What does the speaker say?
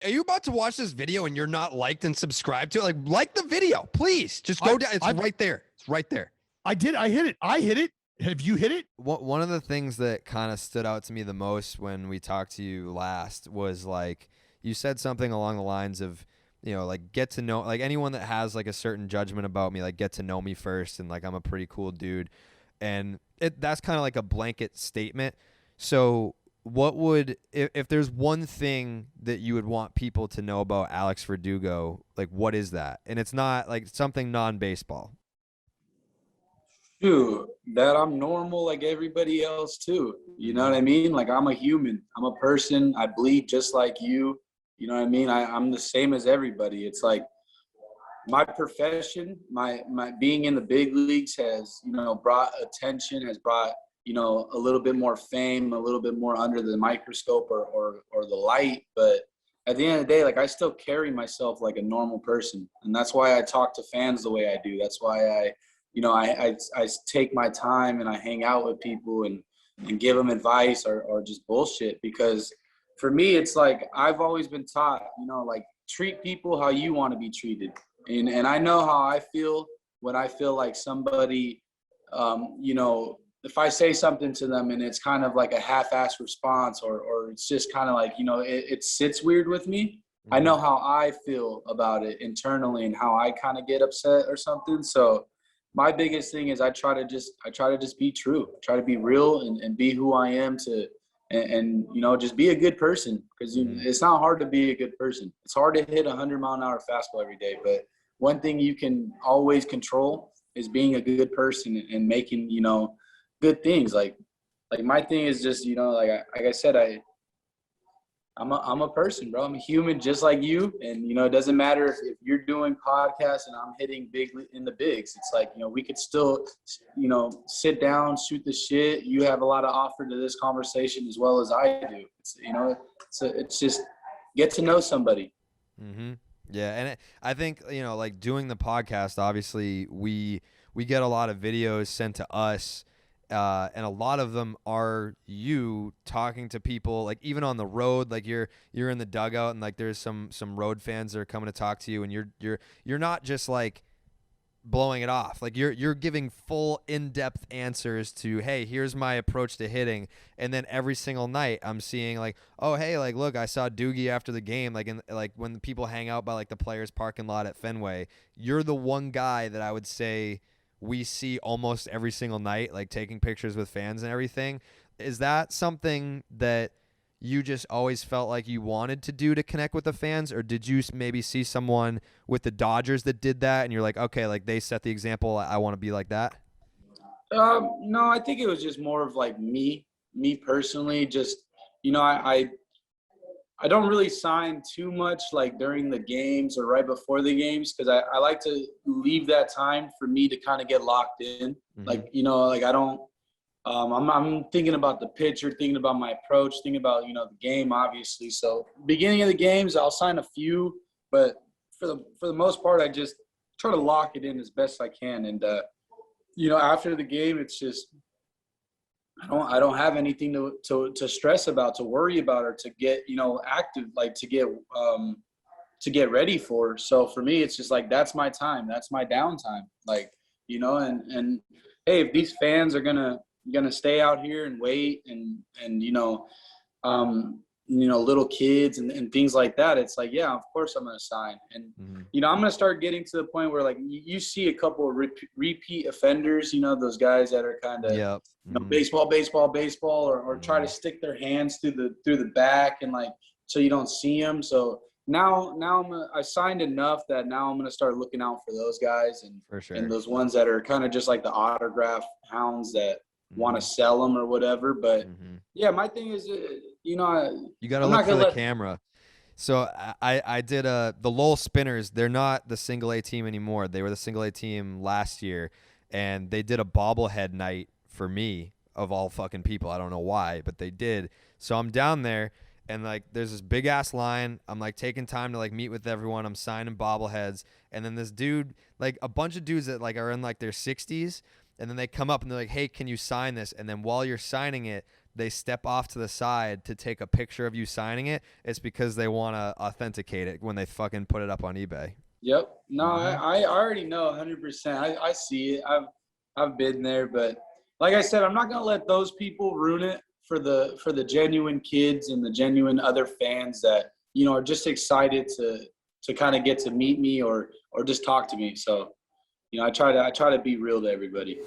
Are you about to watch this video and you're not liked and subscribed to it? Like the video, please. Just go down. It's right there. It's right there. I did. I hit it. I hit it. Have you hit it? One of the things that kind of stood out to me the most when we talked to you last was like you said something along the lines of, you know, like get to know, like anyone that has like a certain judgment about me, like get to know me first, and like I'm a pretty cool dude, and that's kind of like a blanket statement. So what would, if there's one thing that you would want people to know about Alex Verdugo, like what is that? And it's not like something non-baseball. Dude, that I'm normal like everybody else too. You know what I mean? Like I'm a human. I'm a person. I bleed just like you. You know what I mean? I'm the same as everybody. It's like my profession, my being in the big leagues has, you know, brought attention, has brought, you know, a little bit more fame, a little bit more under the microscope or the light. But at the end of the day, like I still carry myself like a normal person. And that's why I talk to fans the way I do. That's why I take my time and I hang out with people and give them advice or just bullshit, because for me, it's like I've always been taught, you know, like treat people how you want to be treated. And I know how I feel when I feel like somebody, you know, if I say something to them and it's kind of like a half-assed response or it's just kind of like, you know, it sits weird with me. I know how I feel about it internally and how I kind of get upset or something. So my biggest thing is I try to just be true, try to be real and be who I am and you know, just be a good person, because it's not hard to be a good person. It's hard to hit 100-mile-an-hour fastball every day, but one thing you can always control is being a good person and making, you know, good things. Like my thing is just, you know, like I said, I'm a person, bro. I'm a human just like you. And, you know, it doesn't matter if you're doing podcasts and I'm hitting big in the bigs. It's like, you know, we could still, you know, sit down, shoot the shit. You have a lot to offer to this conversation as well as I do. It's, you know, it's just get to know somebody. Mm-hmm. Yeah. And I think, you know, like doing the podcast, obviously we get a lot of videos sent to us. And a lot of them are you talking to people, like even on the road, like you're in the dugout and like there's some road fans that are coming to talk to you, and you're not just like blowing it off. Like you're giving full in-depth answers to, hey, here's my approach to hitting. And then every single night I'm seeing like, oh, hey, like, look, I saw Doogie after the game. Like, like when people hang out by like the players parking lot at Fenway, you're the one guy that I would say we see almost every single night, like taking pictures with fans and everything. Is that something that you just always felt like you wanted to do to connect with the fans, or did you maybe see someone with the Dodgers that did that and you're like, okay, like they set the example, I want to be like that? No, I think it was just more of like me personally. Just, you know, I don't really sign too much like during the games or right before the games, because I like to leave that time for me to kind of get locked in. Like, you know, like I don't, I'm thinking about the pitcher, thinking about my approach, thinking about, you know, the game, obviously. So beginning of the games, I'll sign a few, but for the most part, I just try to lock it in as best I can. And, you know, after the game, it's just, I don't have anything to stress about, to worry about, or to get, you know, active, like to get ready for. So for me, it's just like, that's my time. That's my downtime. Like, you know, and hey, if these fans are gonna stay out here and wait and you know, little kids and things like that, it's like, yeah, of course I'm going to sign. And, you know, I'm going to start getting to the point where like you see a couple of repeat offenders, you know, those guys that are kind of you know, baseball, or try to stick their hands through the back and like, so you don't see them. So now I signed enough that now I'm going to start looking out for those guys and, For sure. and those ones that are kind of just like the autograph hounds that want to sell them or whatever. But yeah, my thing is, you know, you got to look for the camera. So I did the Lowell Spinners. They're not the single A team anymore. They were the single A team last year, and they did a bobblehead night for me, of all fucking people. I don't know why, but they did. So I'm down there, and like there's this big ass line. I'm like taking time to like meet with everyone. I'm signing bobbleheads, and then this dude, like a bunch of dudes that like are in like their 60s. And then they come up and they're like, hey, can you sign this? And then while you're signing it, they step off to the side to take a picture of you signing it, it's because they want to authenticate it when they fucking put it up on eBay. Yep. No, I already know 100%. I see it. I've been there, but like I said, I'm not gonna let those people ruin it for the genuine kids and the genuine other fans that, you know, are just excited to kind of get to meet me or just talk to me. So, you know, I try to be real to everybody.